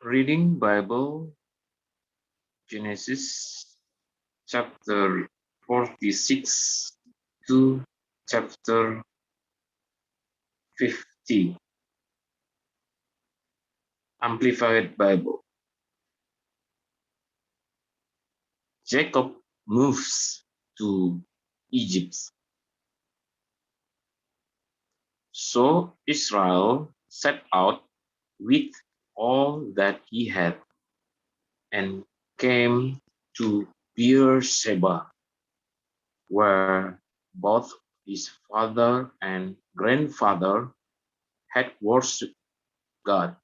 Reading Bible, Genesis chapter 46 to chapter 50, Amplified Bible. Jacob moves to Egypt. So Israel set out with all that he had and came to Beersheba, where both his father and grandfather had worshipped God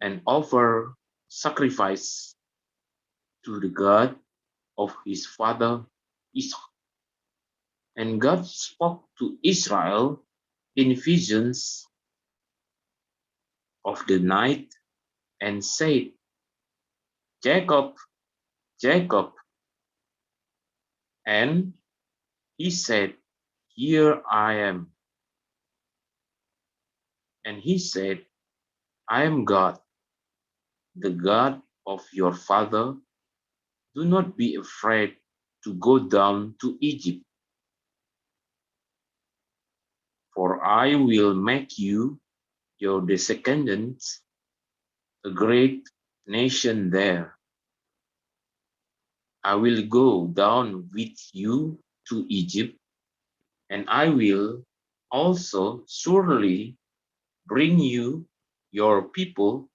and offered sacrifice to the God of his father Isaac. And God spoke to Israel in visions of the night and said, Jacob, Jacob. And he said, Here I am. And he said, I am God, the God of your father. Do not be afraid to go down to Egypt, for I will make you, your descendants, a great nation there. I will go down with you to Egypt, and I will also surely bring you, your people,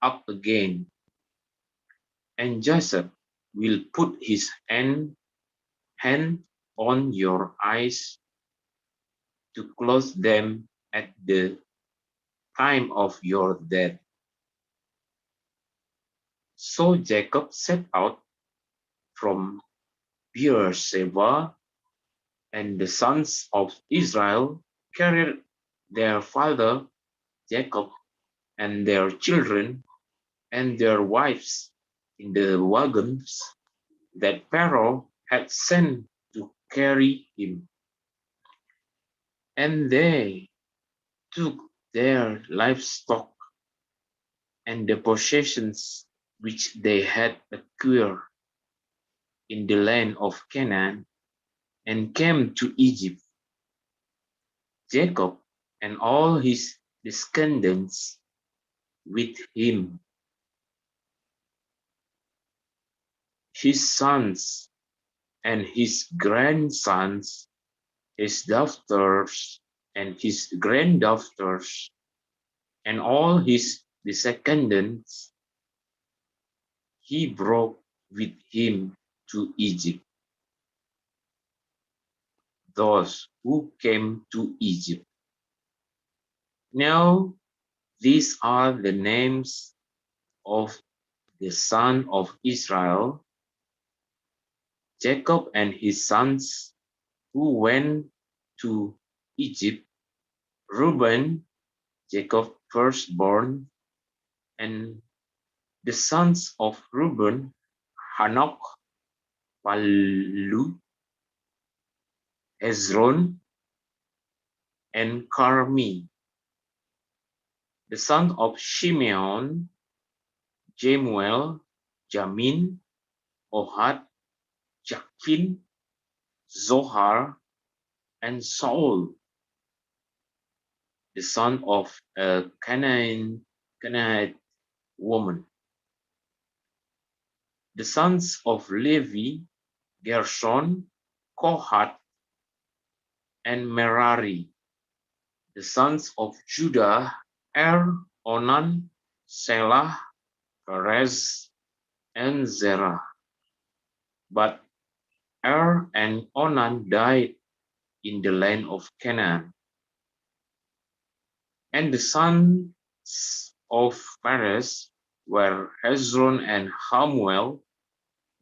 up again. And Joseph will put his hand on your eyes to close them at the time of your death. So Jacob set out from Beersheba, and the sons of Israel carried their father Jacob and their children and their wives in the wagons that Pharaoh had sent to carry him. And they took their livestock and the possessions which they had acquired in the land of Canaan and came to Egypt. Jacob and all his descendants with him, his sons and his grandsons, his daughters and his granddaughters, and all his descendants, he brought with him to Egypt. Those who came to Egypt. Now, these are the names of the sons of Israel, Jacob and his sons who went to Egypt: Reuben, Jacob's firstborn, and the sons of Reuben, Hanok, Palu, Hezron, and Carmi. The sons of Shimeon, Jemuel, Jamin, Ohad, Jachin, Zohar, and Saul. The son of a Canaanite woman. The sons of Levi, Gershon, Kohath, and Merari. The sons of Judah, Onan, Selah, Perez, and Zerah. But and Onan died in the land of Canaan. And the sons of Perez were Hezron and Hamuel.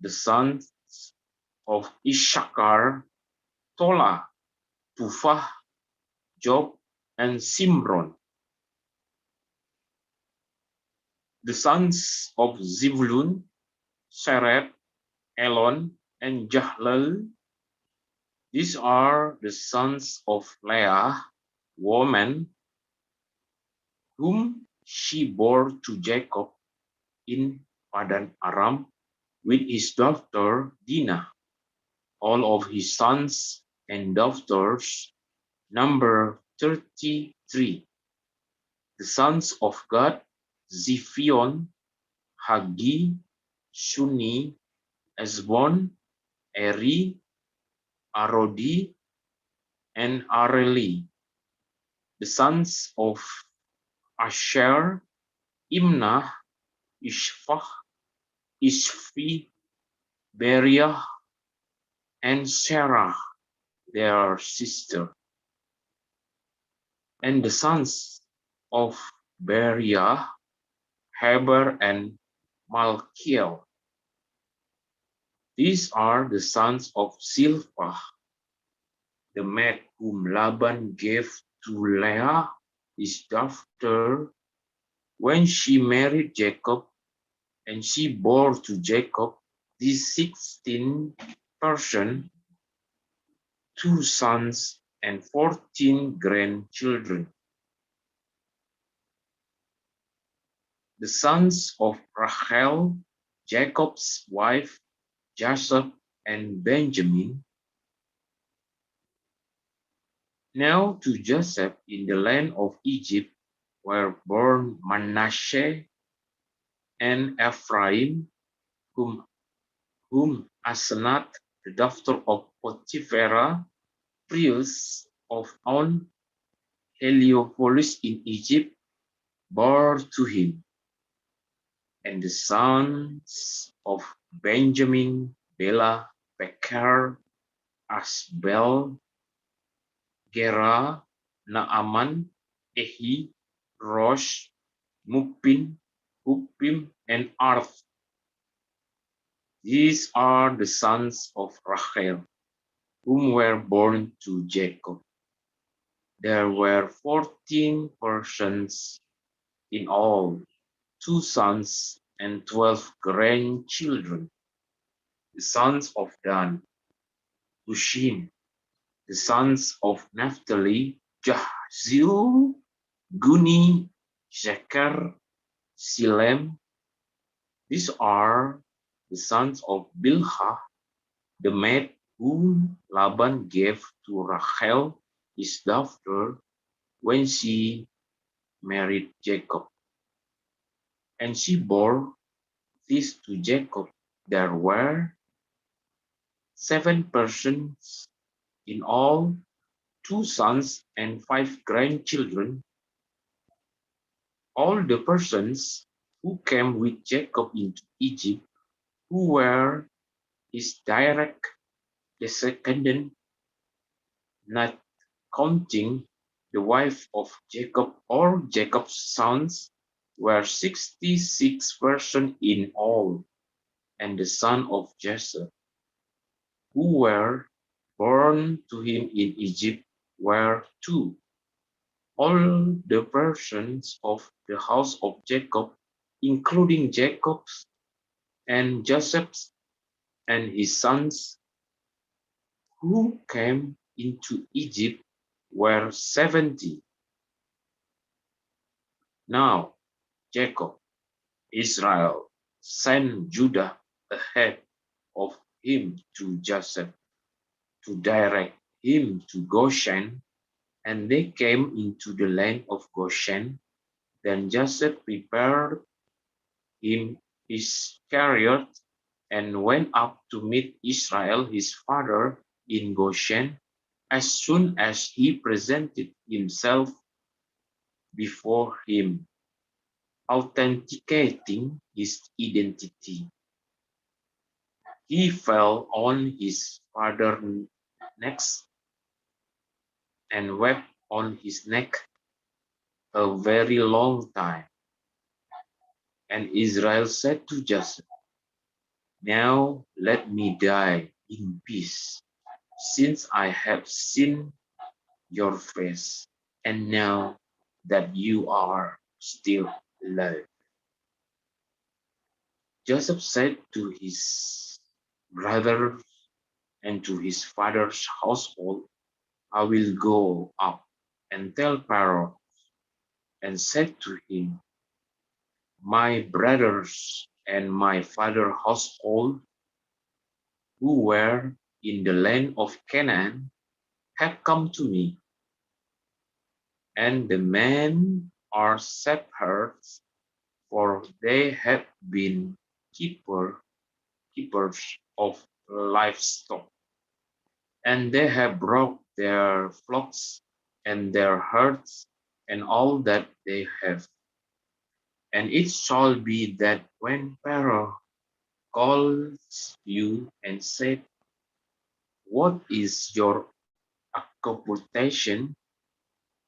The sons of Issachar, Tola, Puvah, Job, and Simron. The sons of Zebulun, Seret, Elon, and Jahleel. These are the sons of Leah, woman, whom she bore to Jacob in Padan Aram with his daughter Dinah. All of his sons and daughters number 33. The sons of Gad, Ziphion, Hagi, Shuni, Esbon, Eri, Arodi, and Areli. The sons of Asher, Imnah, Ishvah, Ishvi, Beriah, and Sarah, their sister. And the sons of Beriah, Heber, and Malkiel. These are the sons of Zilpah, the maid whom Laban gave to Leah, his daughter, when she married Jacob, and she bore to Jacob these 16 persons, 2 sons and 14 grandchildren. The sons of Rachel, Jacob's wife, Joseph and Benjamin. Now to Joseph in the land of Egypt were born Manasseh and Ephraim, whom Asenath, the daughter of Potiphera, priest of On Heliopolis in Egypt, bore to him. And the sons of Benjamin, Bela, Becher, Asbel, Gera, Naaman, Ehi, Rosh, Mupin, Hupim, and Arth. These are the sons of Rachel, whom were born to Jacob. There were 14 persons in all, 2 sons and 12 grandchildren. The sons of Dan, Hushim. The sons of Naphtali, Jahzil, Guni, Sheker, Silem. These are the sons of Bilhah, the maid whom Laban gave to Rachel, his daughter, when she married Jacob. And she bore this to Jacob. There were 7 persons in all, 2 sons and 5 grandchildren. All the persons who came with Jacob into Egypt, who were his direct descendants, not counting the wife of Jacob or Jacob's sons, were 66 persons in all, and the son of Joseph, who were born to him in Egypt, were 2. All the persons of the house of Jacob, including Jacob's and Joseph's and his sons, who came into Egypt, were 70. Now Jacob, Israel, sent Judah ahead of him to Joseph to direct him to Goshen, and they came into the land of Goshen. Then Joseph prepared him his chariot and went up to meet Israel his father in Goshen. As soon as he presented himself before him, authenticating his identity, he fell on his father's neck and wept on his neck a very long time. And Israel said to Joseph, "Now let me die in peace, since I have seen your face, and now that you are still alive." Joseph said to his brothers and to his father's household, "I will go up and tell Pharaoh," and said to him, My brothers and my father's household, who were in the land of Canaan, have come to me, and the men are shepherds, for they have been keepers of livestock, and they have brought their flocks and their herds and all that they have. And it shall be that when Pharaoh calls you and said, what is your occupation?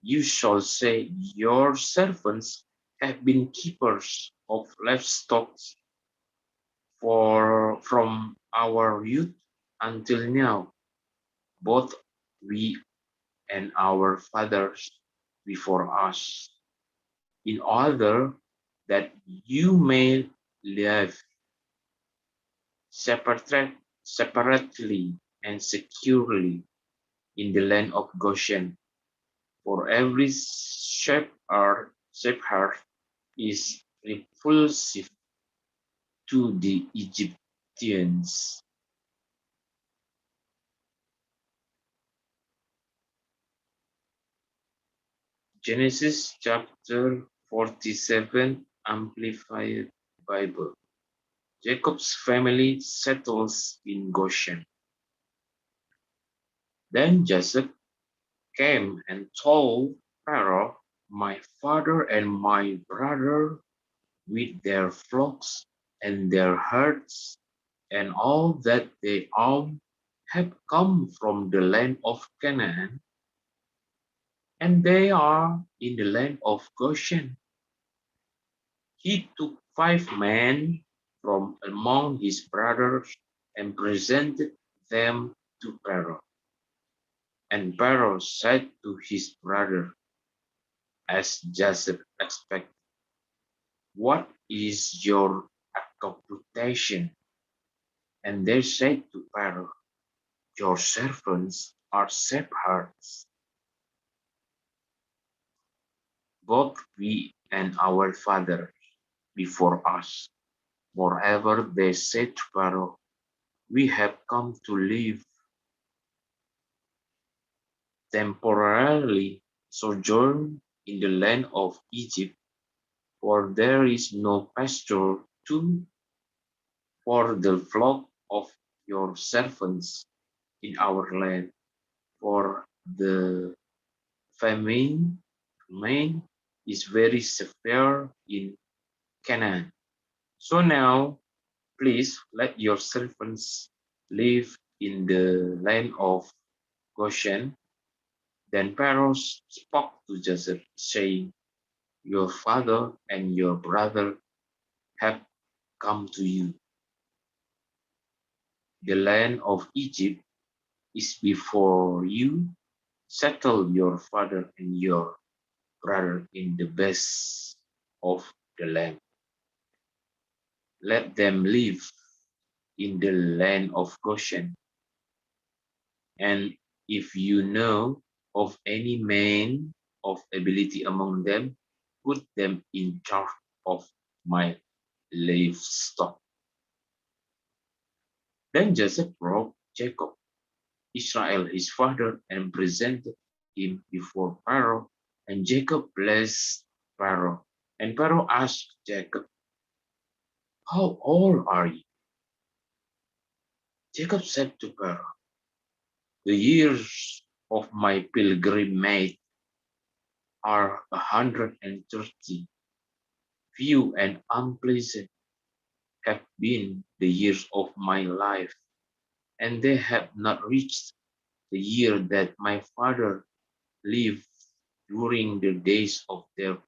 You shall say, your servants have been keepers of livestock from our youth until now, both we and our fathers before us, in order that you may live separately and securely in the land of Goshen. For every shepherd is repulsive to the Egyptians. Genesis chapter 47, Amplified Bible. Jacob's family settles in Goshen. Then Joseph came and told Pharaoh, my father and my brother with their flocks and their herds and all that they own have come from the land of Canaan, and they are in the land of Goshen. He took 5 men from among his brothers and presented them to Pharaoh. And Pharaoh said to his brother, as Joseph expected, what is your occupation? And they said to Pharaoh, your servants are shepherds, both we and our father before us. Moreover, they said to Pharaoh, we have come to live temporarily sojourn in the land of Egypt, for there is no pasture for the flock of your servants in our land, for the famine, famine is very severe in Canaan. So now, please let your servants live in the land of Goshen. Then Pharaoh spoke to Joseph, saying, your father and your brother have come to you. The land of Egypt is before you. Settle your father and your brother in the best of the land. Let them live in the land of Goshen. And if you know of any man of ability among them, put them in charge of my livestock. Then Joseph brought Jacob, Israel his father, and presented him before Pharaoh. And Jacob blessed Pharaoh. And Pharaoh asked Jacob, how old are you? Jacob said to Pharaoh, the years of my pilgrimage are 130. Few and unpleasant have been the years of my life, and they have not reached the year that my father lived during the days of their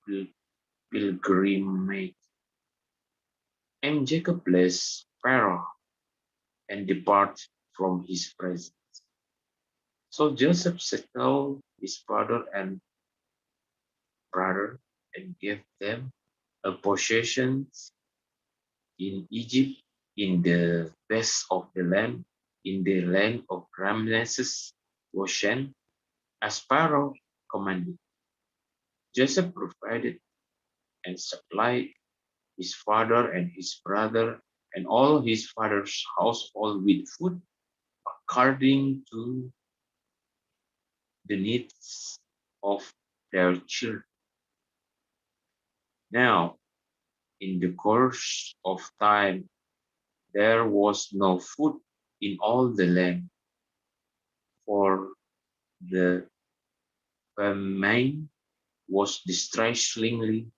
pilgrimage. And Jacob blessed Pharaoh and departed from his presence. So Joseph settled his father and brother and gave them a possession in Egypt, in the best of the land, in the land of Ramesses, Goshen, as Pharaoh commanded. Joseph provided and supplied his father and his brother and all his father's household with food according to the needs of their children. Now, in the course of time, there was no food in all the land, for the famine was distressingly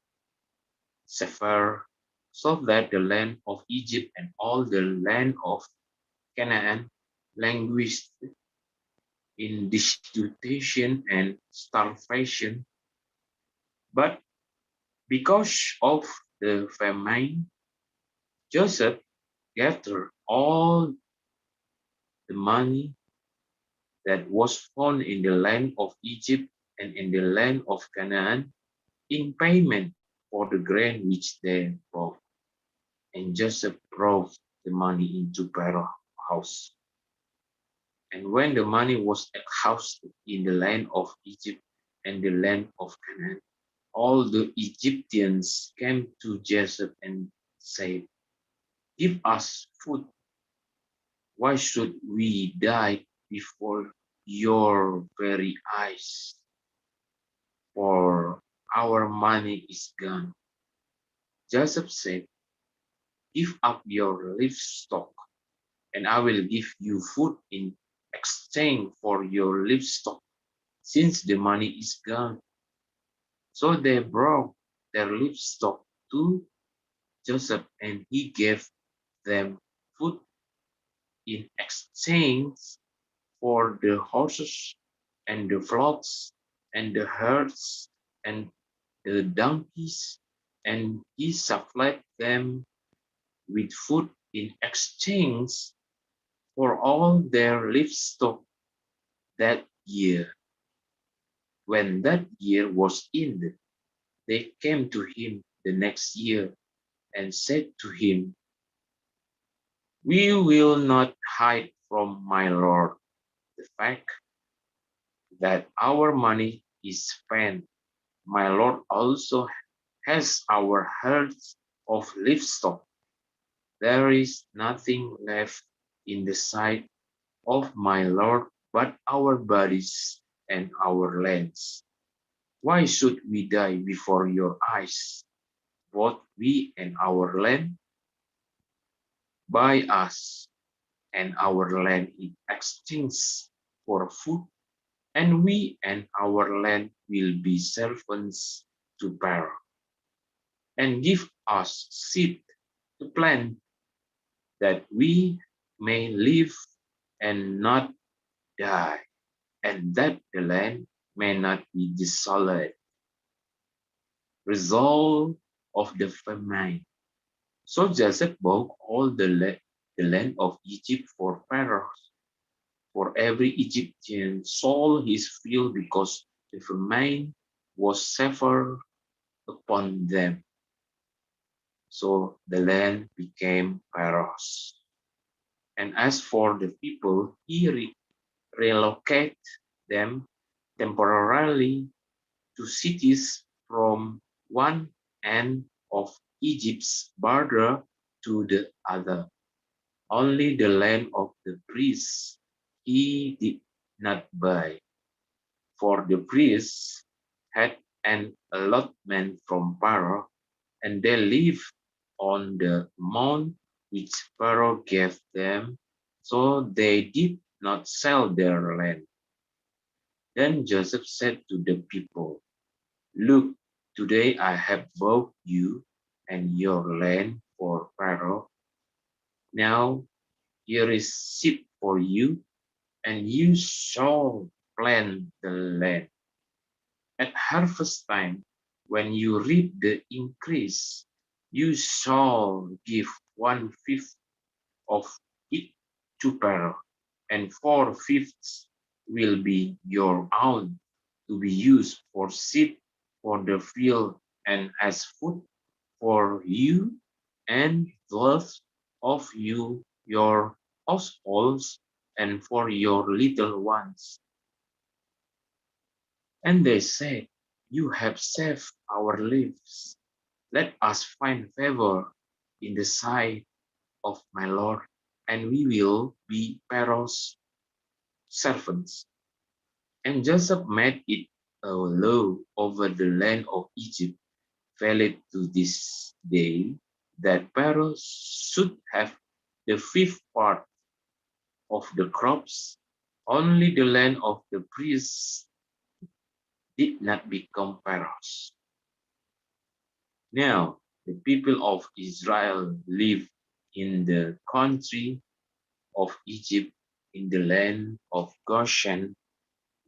severe, so that the land of Egypt and all the land of Canaan languished in destitution and starvation. But because of the famine, Joseph gathered all the money that was found in the land of Egypt and in the land of Canaan in payment for the grain which they brought. And Joseph brought the money into Pharaoh's house. And when the money was exhausted in the land of Egypt and the land of Canaan, all the Egyptians came to Joseph and said, "Give us food. Why should we die before your very eyes? For our money is gone." Joseph said, "Give up your livestock, and I will give you food in exchange for your livestock, since the money is gone." So they brought their livestock to Joseph, and he gave them food in exchange for the horses and the flocks and the herds and the donkeys, and he supplied them with food in exchange for all their livestock that year. When that year was ended, they came to him the next year and said to him, "We will not hide from my lord the fact that our money is spent. My lord also has our herds of livestock. There is nothing left in the sight of my lord but our bodies and our lands. Why should we die before your eyes, both we and our land? Buy us and our land in exchange for food, and we and our land will be servants to Pharaoh. And give us seed to plant, that we may live and not die, and that the land may not be desolate." Result of the famine. So Joseph bought all the land of Egypt for Pharaoh. For every Egyptian sold his field because the famine was severe upon them. So the land became Pharaoh's. And as for the people, he relocated them temporarily to cities from one end of Egypt's border to the other. Only the land of the priests he did not buy, for the priests had an allotment from Pharaoh, and they lived on the amount which Pharaoh gave them, so they did not sell their land. Then Joseph said to the people, "Look, today I have bought you and your land for Pharaoh. Now here is seed for you, and you shall plant the land. At harvest time, when you reap the increase, you shall give 1/5 of it to Pharaoh, and 4/5 will be your own, to be used for seed for the field and as food for you and those of you, your households, and for your little ones." And they said, "You have saved our lives." Let us find favor in the sight of my Lord, and we will be Pharaoh's servants. And Joseph made it a law over the land of Egypt, valid to this day, that Pharaoh should have the fifth part of the crops. Only the land of the priests did not become Pharaoh's. Now, the people of Israel lived in the country of Egypt in the land of Goshen,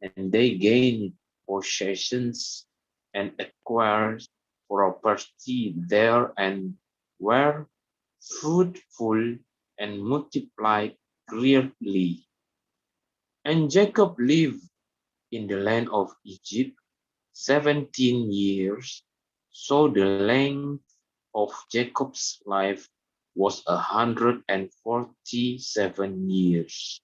and they gained possessions and acquired property there and were fruitful and multiplied greatly. And Jacob lived in the land of Egypt 17 years, so the length of Jacob's life was 147 years.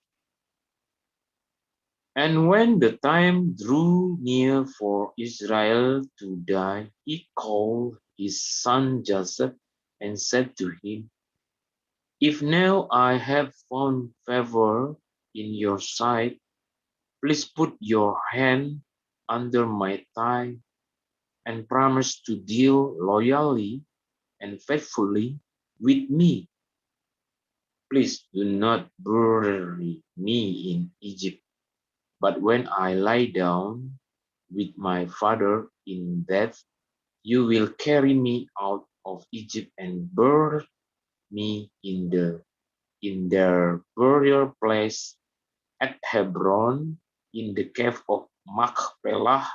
And when the time drew near for Israel to die, he called his son Joseph and said to him, "If now I have found favor in your sight, please put your hand under my thigh and promise to deal loyally and faithfully with me. Please do not bury me in Egypt, but when I lie down with my father in death, you will carry me out of Egypt and bury me in their burial place at Hebron in the cave of Machpelah."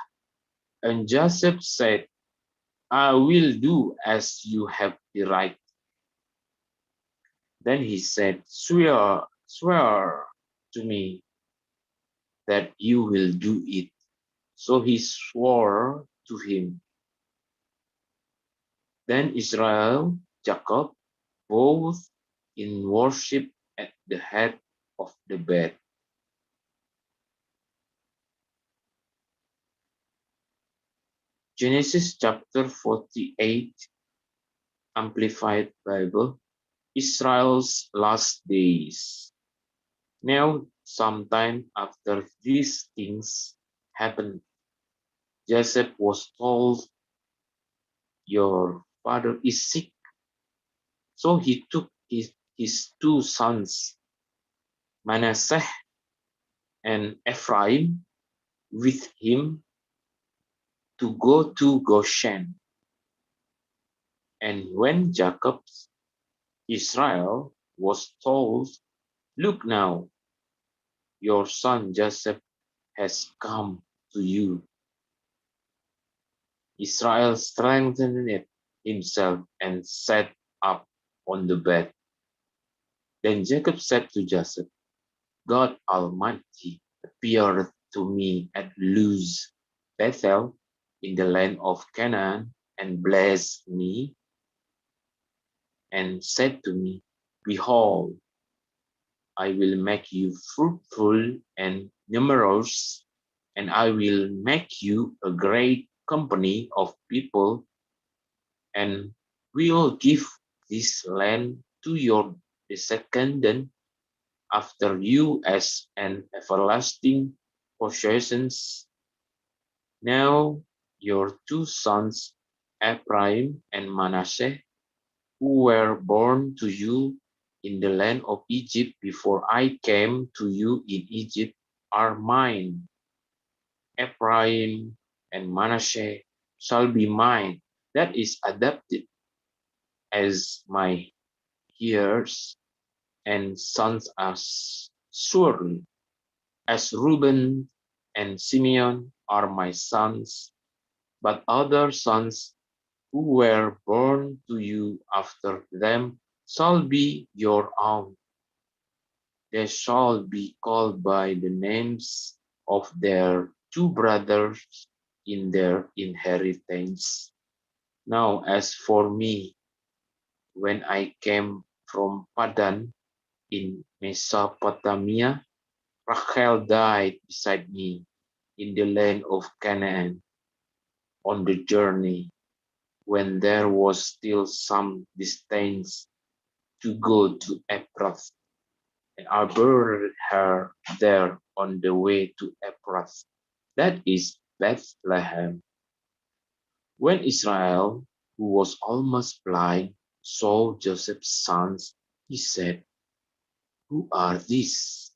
And Joseph said, "I will do as you have directed." Then he said, swear to me that you will do it. So he swore to him. Then Israel, Jacob, bowed in worship at the head of the bed. Genesis chapter 48, Amplified Bible, Israel's last days. Now, sometime after these things happened, Joseph was told, "Your father is sick." So he took his two sons, Manasseh and Ephraim, with him to go to Goshen. And when Jacob, Israel, was told, "Look now, your son Joseph has come to you," Israel strengthened himself and sat up on the bed. Then Jacob said to Joseph, "God Almighty appeared to me at Luz, Bethel, in the land of Canaan, and blessed me, and said to me, Behold, I will make you fruitful and numerous, and I will make you a great company of people, and will give this land to your descendant after you as an everlasting possession. Now your two sons, Ephraim and Manasseh, who were born to you in the land of Egypt before I came to you in Egypt, are mine. Ephraim and Manasseh shall be mine." That is adopted as my heirs and sons as surely as Reuben and Simeon are my sons, but other sons who were born to you after them shall be your own. They shall be called by the names of their two brothers in their inheritance. Now, as for me, when I came from Padan in Mesopotamia, Rachel died beside me in the land of Canaan on the journey. when there was still some distance to go to Ephrath, and I buried her there on the way to Ephrath, that is Bethlehem. When Israel, who was almost blind, saw Joseph's sons, he said, "Who are these?"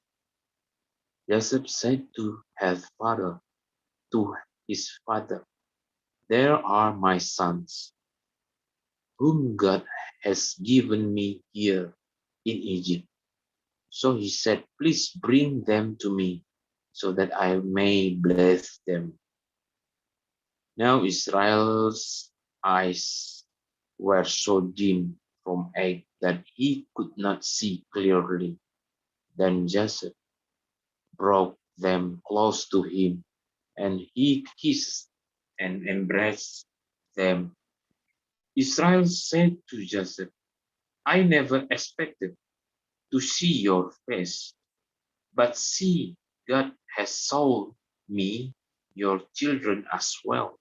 Joseph said to his father, "There are my sons, whom God has given me here in Egypt." So he said, "Please bring them to me, so that I may bless them." Now Israel's eyes were so dim from age that he could not see clearly. Then Joseph brought them close to him, and he kissed and embraced them. Israel said to Joseph, "I never expected to see your face, but see, God has shown me your children as well."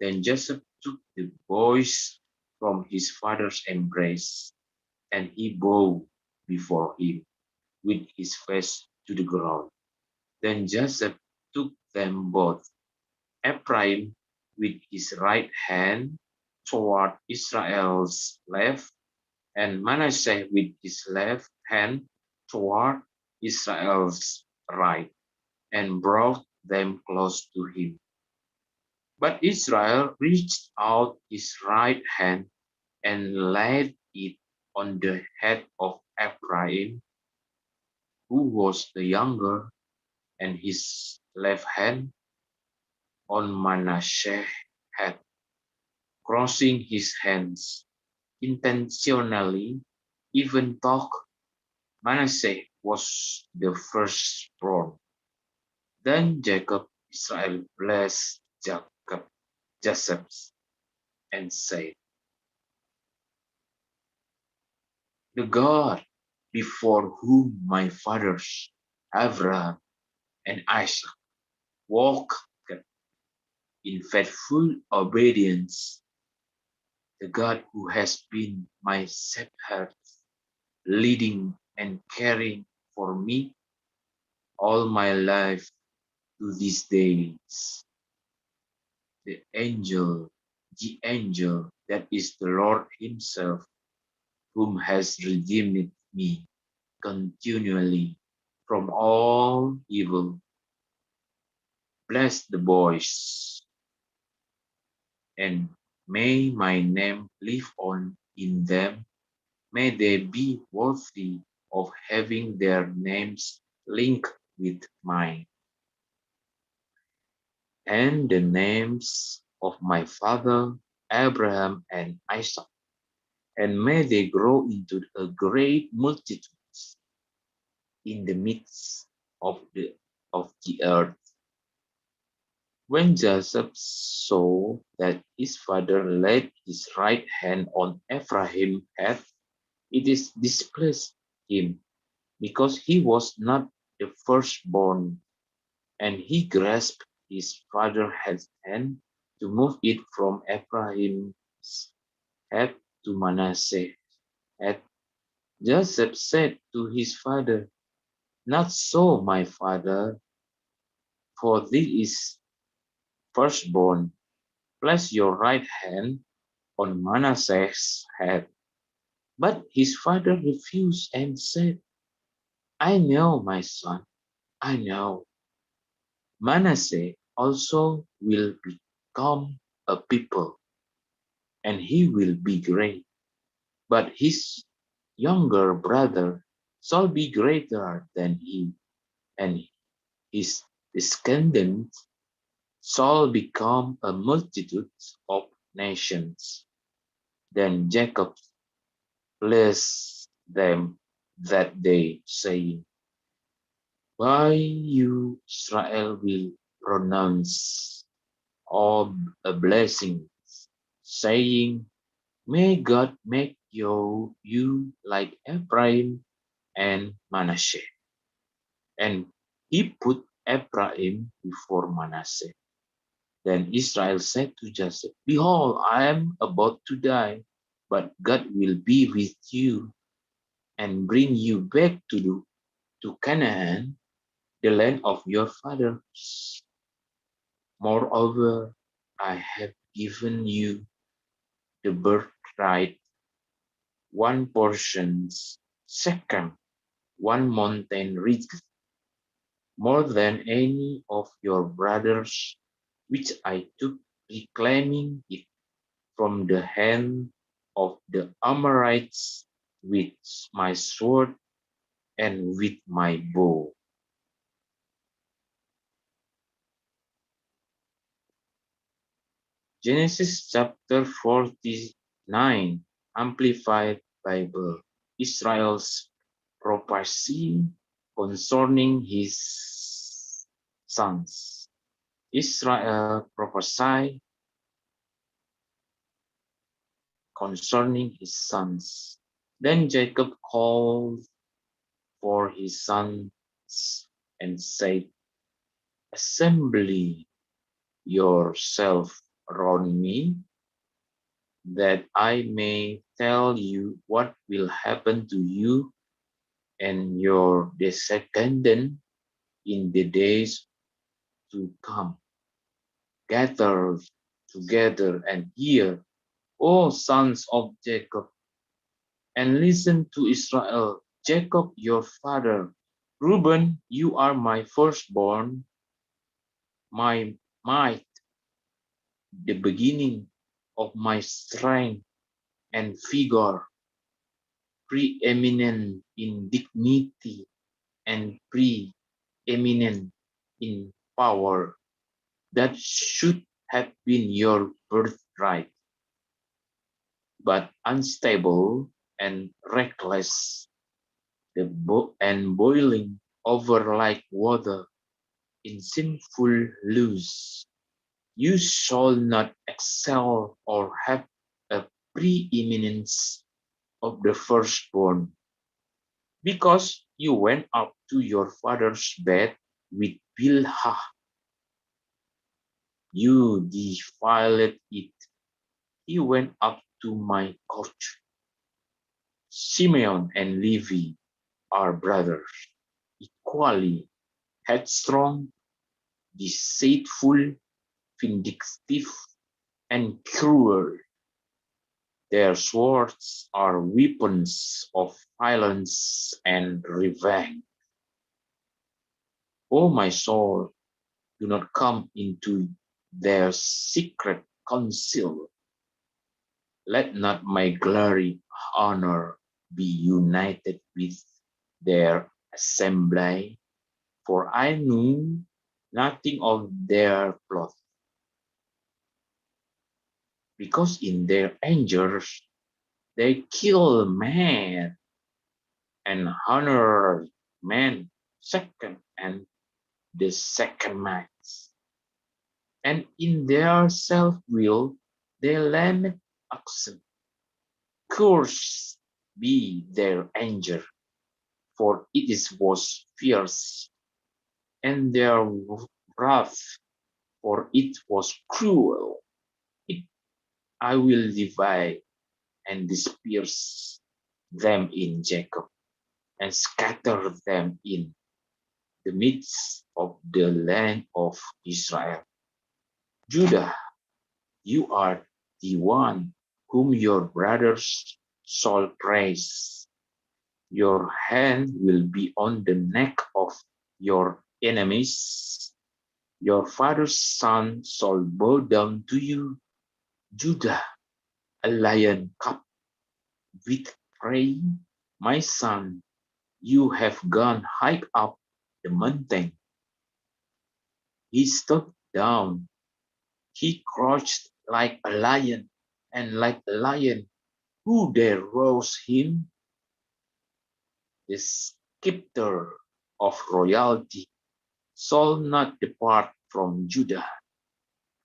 Then Joseph took the boys from his father's embrace, and he bowed before him with his face to the ground. Then Joseph took them both, Ephraim with his right hand toward Israel's left, and Manasseh with his left hand toward Israel's right, and brought them close to him. But Israel reached out his right hand and laid it on the head of Ephraim, who was the younger, and his left hand on Manasseh's head, crossing his hands intentionally, even though Manasseh was the firstborn. Then Israel blessed Joseph and said, "The God before whom my fathers Abraham and Isaac walked in faithful obedience, the God who has been my shepherd, leading and caring for me all my life to these days, the angel that is the Lord himself, whom has redeemed me continually from all evil. Bless the boys, and may my name live on in them. May they be worthy of having their names linked with mine, and the names of my father Abraham and Isaac, and may they grow into a great multitude in the midst of the earth." When Joseph saw that his father laid his right hand on Ephraim's head, it displeased him, because he was not the firstborn, and he grasped his father's hand to move it from Ephraim's head to Manasseh's head. Joseph said to his father, "Not so, my father, for this is firstborn. Place your right hand on Manasseh's head." But his father refused and said, "I know, my son, I know. Manasseh also will become a people, and he will be great. But his younger brother shall be greater than he, and his descendants shall become a multitude of nations." Then Jacob blessed them that day, saying, "By you Israel will pronounce all a blessing, saying, May God make you like Ephraim and Manasseh." And he put Ephraim before Manasseh. Then Israel said to Joseph, "Behold, I am about to die, but God will be with you and bring you back to Canaan, the land of your fathers. Moreover, I have given you the birthright, one portion, second, one mountain ridge, more than any of your brothers, which I took, reclaiming it from the hand of the Amorites with my sword and with my bow." Genesis chapter 49, Amplified Bible. Israel's prophecy concerning his sons. Israel prophesied concerning his sons. Then Jacob called for his sons and said, "Assemble yourself around me, that I may tell you what will happen to you and your descendants in the days to come. Gather together and hear, O sons of Jacob, and listen to Israel, Jacob your father. Reuben, you are my firstborn, my might, the beginning of my strength and vigor, preeminent in dignity and preeminent in power. That should have been your birthright, but unstable and reckless, and boiling over like water in sinful lust. You shall not excel or have a preeminence of the firstborn, because you went up to your father's bed with Bilhah. You defiled it. He went up to my couch. Simeon and Levi are brothers, equally headstrong, deceitful, vindictive, and cruel. Their swords are weapons of violence and revenge. O my soul, do not come into their secret council. Let not my glory, honor be united with their assembly, for I knew nothing of their plot. Because in their anger they kill man and honor man second and the second max. And in their self-will they lament oxen. Cursed be their anger, for was fierce, and their wrath, for it was cruel. It, I will divide and disperse them in Jacob, and scatter them in the midst of the land of Israel. Judah, you are the one whom your brothers shall praise. Your hand will be on the neck of your enemies. Your father's son shall bow down to you. Judah, a lion cub with prey. My son, you have gone high up the mountain. He stooped down. He crouched like a lion, and like a lion, who dare rouse him? The scepter of royalty shall not depart from Judah,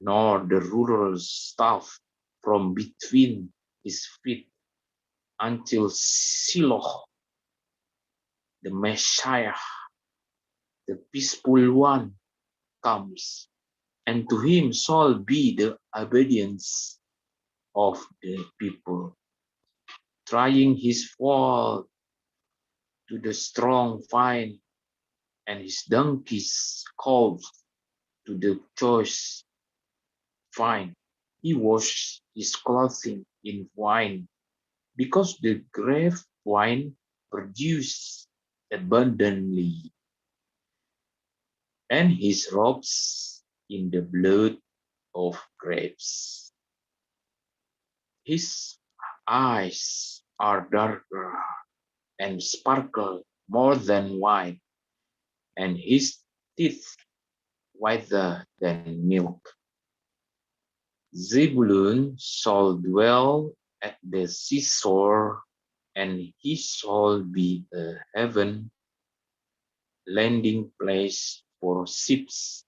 nor the ruler's staff from between his feet, until Shiloh, the Messiah, the peaceful one, comes. and to him shall be the obedience of the people, trying his fall to the strong vine, and his donkey's calves to the choice vine. He washed his clothing in wine, because the grape wine produced abundantly, and his robes in the blood of grapes. His eyes are darker and sparkle more than wine, and his teeth whiter than milk. Zebulun shall dwell at the seashore, and he shall be a heaven landing place for ships,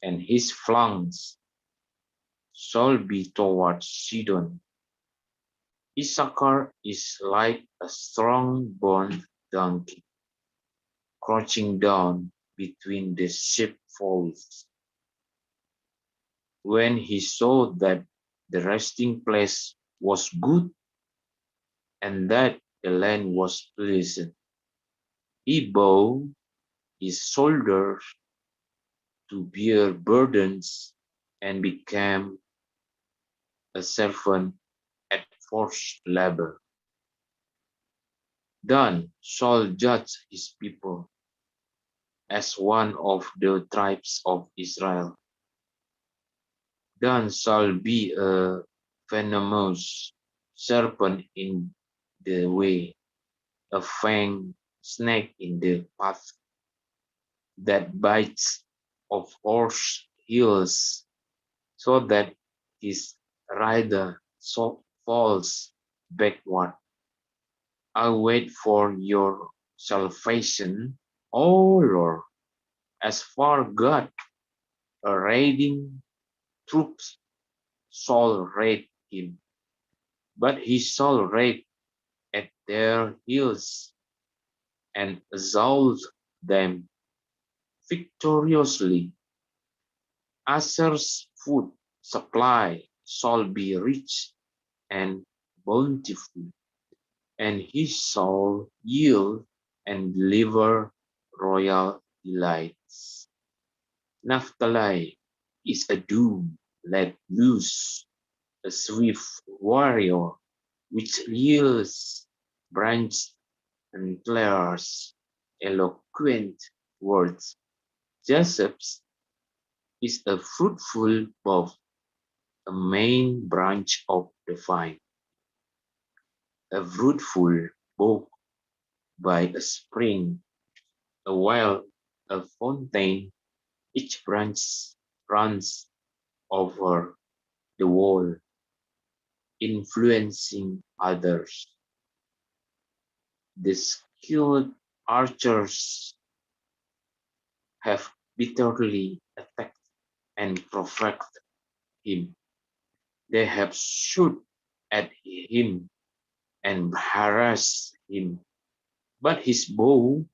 and his flanks shall be towards Sidon. Issachar is like a strong-boned donkey, crouching down between the sheepfolds. When he saw that the resting place was good, and that the land was pleasant, he bowed his shoulders to bear burdens, and became a servant at forced labor. Dan shall judge his people as one of the tribes of Israel. Dan shall be a venomous serpent in the way, a fanged snake in the path, that bites of horse heels, so that his rider falls backward. I wait for your salvation, O Lord, as for God, a raiding troops shall raid him, but he shall raid at their heels and assault them victoriously. Asher's food supply shall be rich and bountiful, and he shall yield and deliver royal delights. Naphtali is a doom let loose, a swift warrior which yields branch and declares eloquent words. Joseph's is a fruitful bough, a main branch of the vine, a fruitful bough by a spring, a well, a fountain, each branch runs over the wall, influencing others. The skilled archers have bitterly attacked and provoked him. They have shot at him and harassed him, but his bow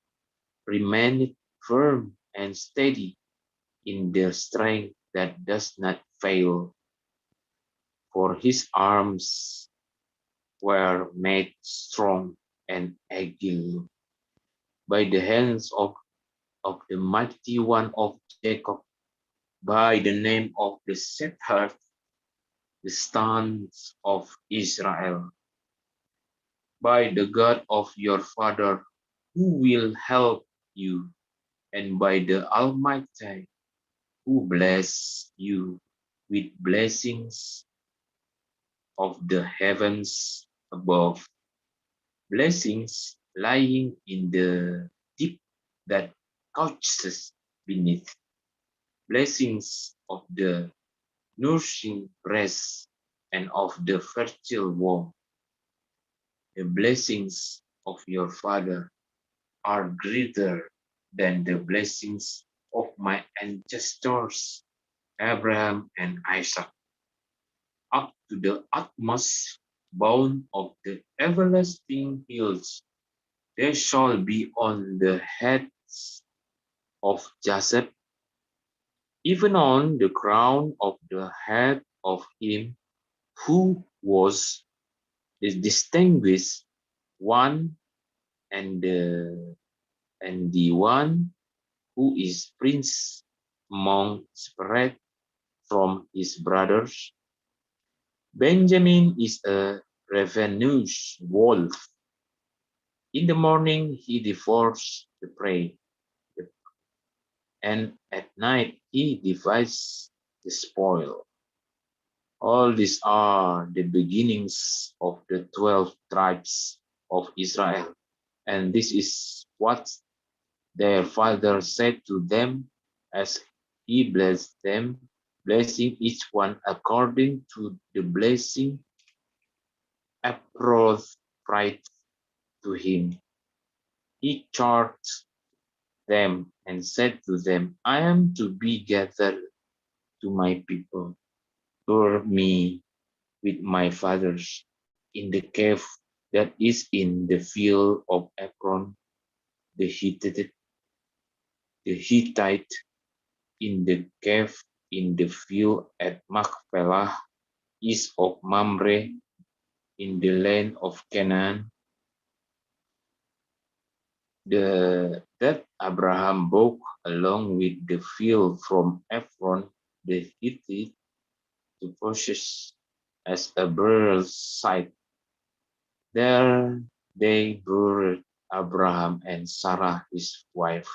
remained firm and steady in the strength that does not fail, for his arms were made strong and agile by the hands of the mighty one of Jacob, by the name of the shepherd, the sons of Israel, by the God of your father, who will help you, and by the Almighty, who bless you with blessings of the heavens above, blessings lying in the deep that couches beneath, blessings of the nourishing breast and of the fertile womb. The blessings of your father are greater than the blessings of my ancestors, Abraham and Isaac, up to the utmost bound of the everlasting hills. They shall be on the heads of Joseph even on the crown of the head of him who was the distinguished one and the one who is prince among separate from his brothers. Benjamin is a ravenous wolf. In the morning he devours the prey, and at night he divides the spoil. All these are the beginnings of the 12 tribes of Israel. And this is what their father said to them as he blessed them, blessing each one according to the blessing appropriate to him. He charged them and said to them, I am to be gathered to my people, for me with my fathers in the cave that is in the field of Ekron, the Hittite, in the cave in the field at Machpelah, east of Mamre, in the land of Canaan, that Abraham bought along with the field from Ephron the Hittite to purchase as a burial site. There they buried Abraham and Sarah his wife.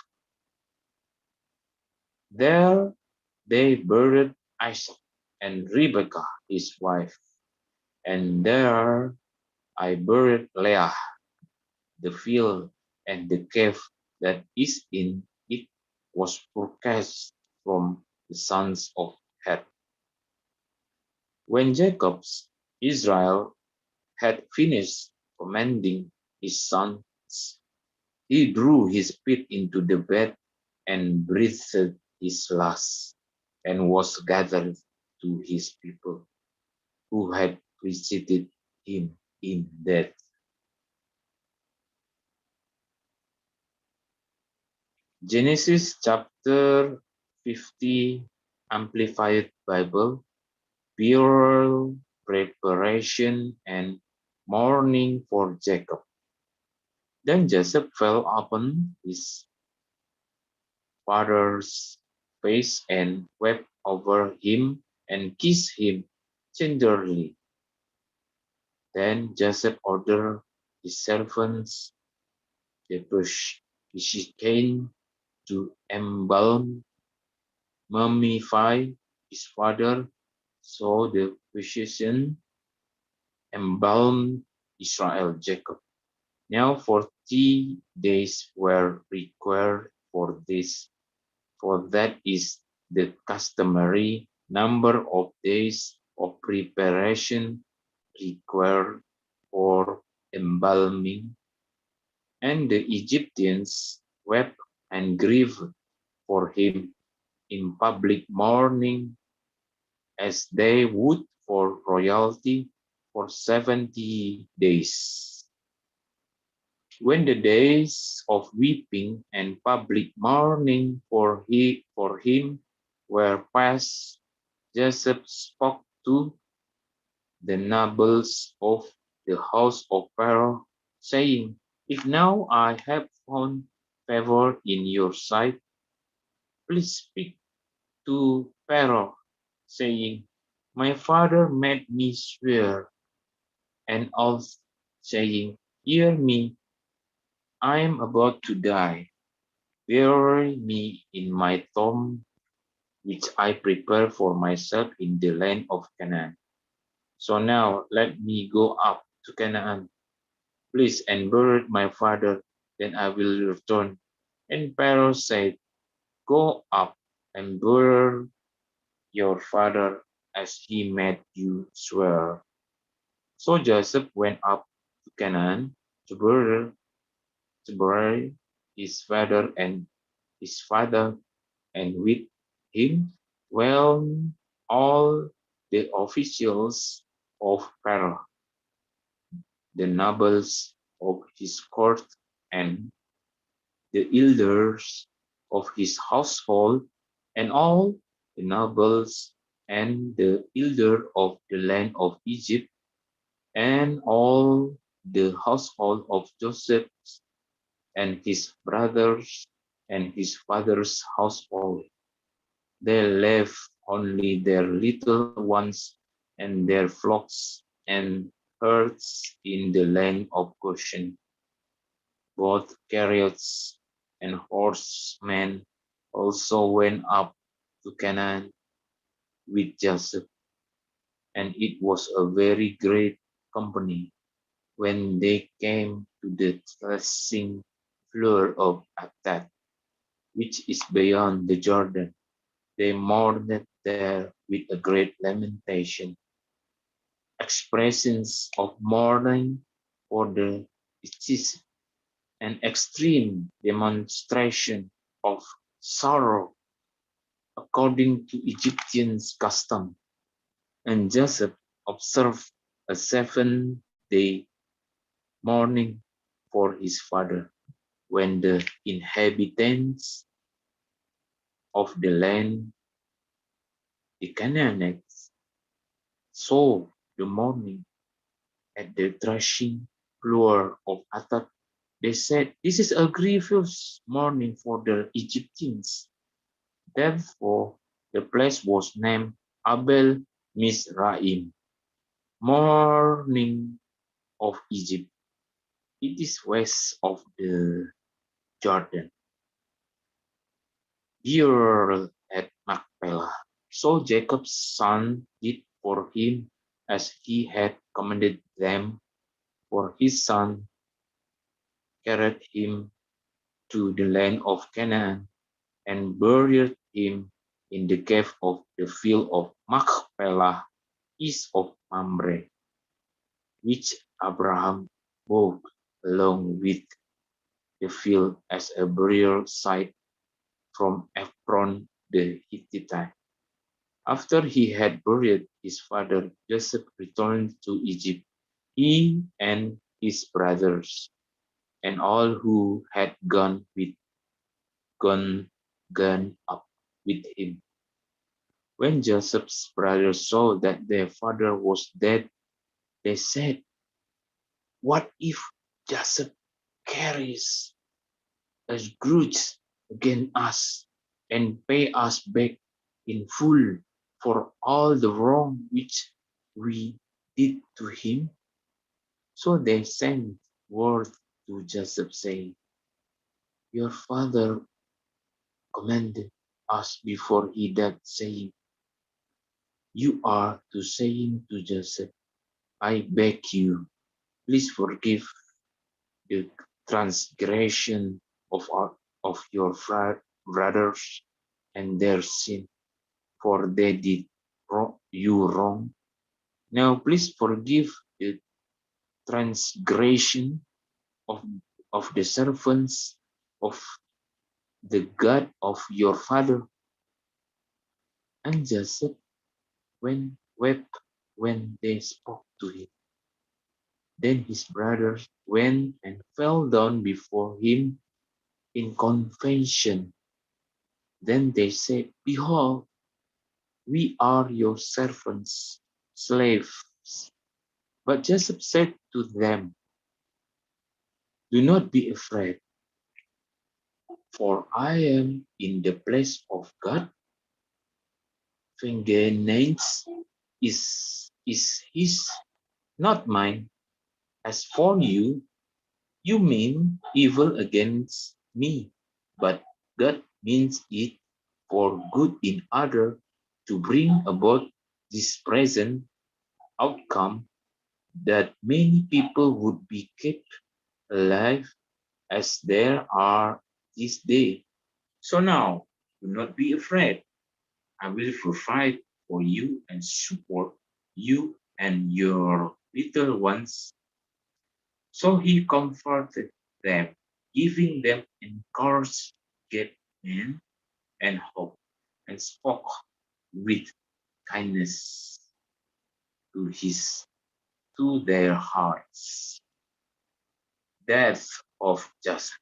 There they buried Isaac and Rebekah his wife. And there I buried Leah. The field and the cave that is in it was purchased from the sons of Heth. When Jacob's Israel had finished commanding his sons, he drew his feet into the bed and breathed his last, and was gathered to his people who had preceded him in death. Genesis chapter 50, Amplified Bible, burial, preparation, and mourning for Jacob. Then Joseph fell upon his father's face and wept over him and kissed him tenderly. Then Joseph ordered his servants, the physicians, to embalm, mummify his father. So the physician embalmed Israel Jacob. Now 40 days were required for this, for that is the customary number of days of preparation required for embalming. And the Egyptians wept and grieved for him in public mourning, as they would for royalty for 70 days. When the days of weeping and public mourning for him were past, Joseph spoke to the nobles of the house of Pharaoh, saying, If now I have found favor in your sight, please speak to Pharaoh, saying, My father made me swear an oath, saying, Hear me, I am about to die. Bury me in my tomb, which I prepare for myself in the land of Canaan. So now let me go up to Canaan, please, and bury my father, then I will return. And Pharaoh said, Go up and bury your father as he made you swear. So Joseph went up to Canaan to bury his father and with him went all the officials of Pharaoh, the nobles of his court, and the elders of his household, and all the nobles, and the elder of the land of Egypt, and all the household of Joseph and his brothers and his father's household. They left only their little ones and their flocks and herds in the land of Goshen. Both chariots and horsemen also went up to Canaan with Joseph, and it was a very great company. When they came to the threshing floor of Atad, which is beyond the Jordan, they mourned there with a great lamentation. Expressions of mourning for the deceased, an extreme demonstration of sorrow according to Egyptian custom. And Joseph observed a 7-day mourning for his father. When the inhabitants of the land, the Canaanites, saw the mourning at the threshing floor of Atad, they said, "This is a grievous mourning for the Egyptians." Therefore, the place was named Abel Mizraim, mourning of Egypt. It is west of the Jordan. Burial at Machpelah. So Jacob's son did for him as he had commanded them, for his son carried him to the land of Canaan and buried him in the cave of the field of Machpelah, east of Mamre, which Abraham bought along with the field as a burial site from Ephron the Hittite. After he had buried his father, Joseph returned to Egypt, he and his brothers, and all who had gone, gone up with him. When Joseph's brothers saw that their father was dead, they said, "What if Joseph carries a grudge against us and pay us back in full for all the wrong which we did to him?" So they sent word to Joseph saying, "Your father commanded us before he died, saying, 'You are to saying to Joseph, I beg you, please forgive the transgression of your brothers and their sin, for they did you wrong. Now please forgive the transgression of, of the servants of the God of your father.' And Joseph wept when they spoke to him. Then his brothers went and fell down before him in confession. Then they said, 'Behold, we are your servants, slaves.' But Joseph said to them, 'Do not be afraid, for I am in the place of God. Vengeance is his, not mine. As for you, you mean evil against me, but God means it for good in order to bring about this present outcome, that many people would be kept alive as there are this day. So now, do not be afraid. I will provide for you and support you and your little ones.' So he comforted them, giving them encouragement and hope, and spoke with kindness to their hearts. Death of Joseph.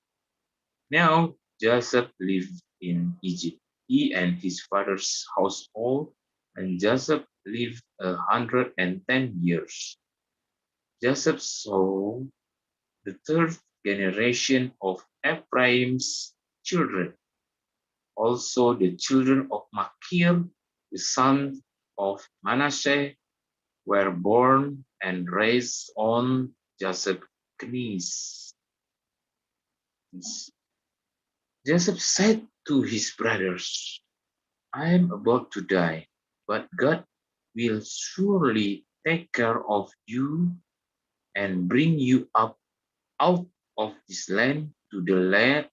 Now Joseph lived in Egypt. he and his father's household, and Joseph lived 110 years. Joseph saw the third generation of Ephraim's children, also the children of Machir, the son of Manasseh, were born and raised on Joseph's knees. Joseph said to his brothers, I am about to die, but God will surely take care of you and bring you up out of this land to the land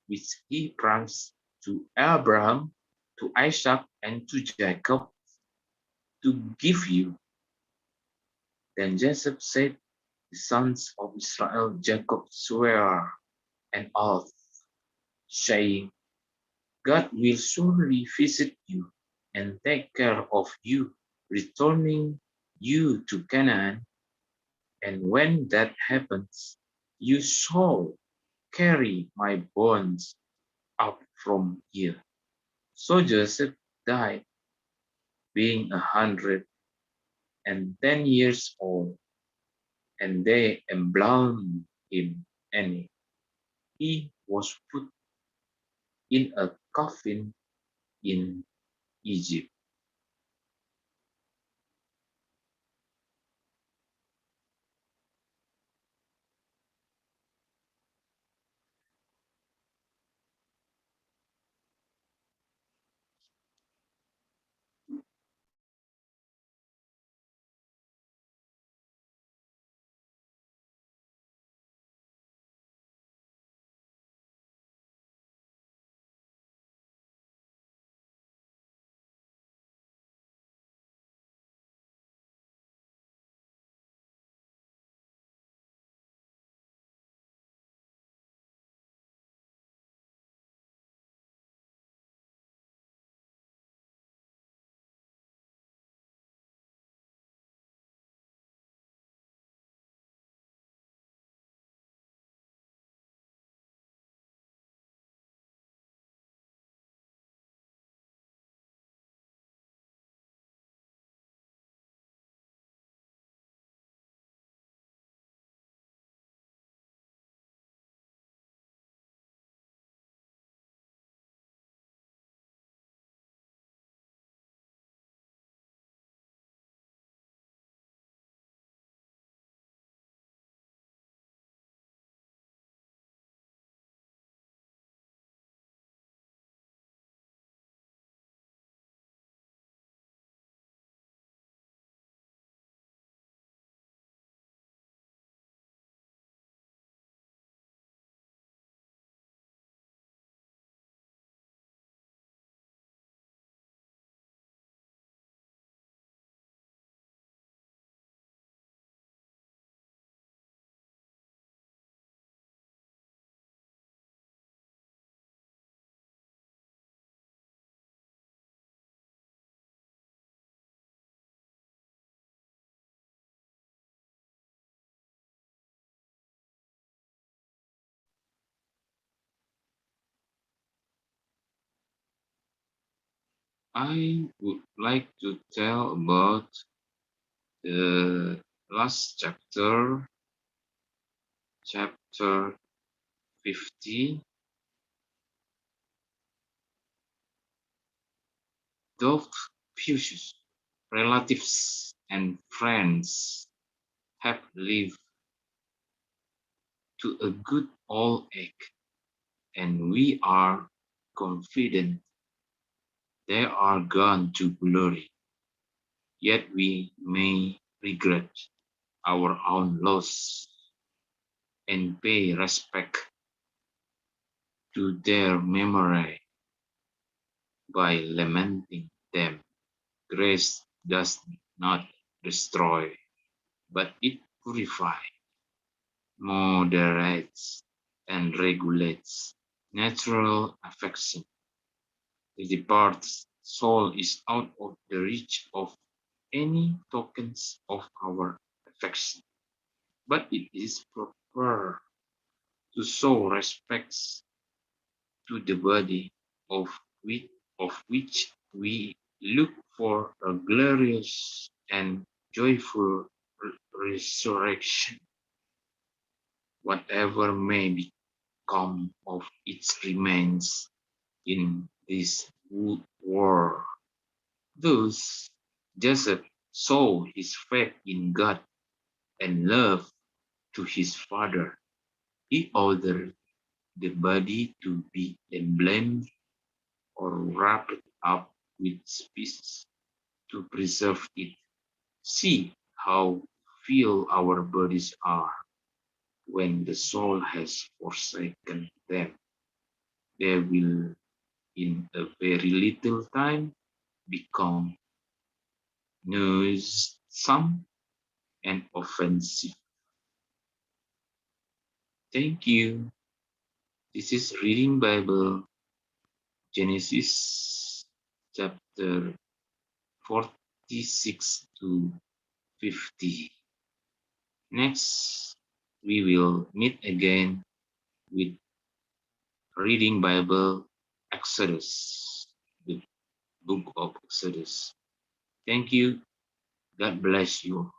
which he promised to Abraham, to Isaac, and to Jacob to give you. Then Joseph said, the sons of Israel, Jacob swore an oath, saying, God will surely visit you and take care of you, returning you to Canaan. And when that happens, you shall carry my bones up from here. So Joseph died, being 110 years old, and they embalmed him, and he was put in a coffin in Egypt. I would like to tell about the last chapter, chapter 50. Those few relatives and friends have lived to a good old age, and we are confident they are gone to glory. Yet we may regret our own loss and pay respect to their memory by lamenting them. Grace does not destroy, but it purifies, moderates, and regulates natural affection. The departed soul is out of the reach of any tokens of our affection, but it is proper to show respects to the body of of which we look for a glorious and joyful resurrection. Whatever may become of its remains in this world. Thus, Joseph saw his faith in God and love to his father. He ordered the body to be embalmed or wrapped up with spices to preserve it. See how few our bodies are when the soul has forsaken them. They will, in a very little time, become noisome and offensive. Thank you. This is Reading Bible, Genesis chapter 46 to 50. Next, we will meet again with Reading Bible, Exodus, the book of Exodus. Thank you. God bless you.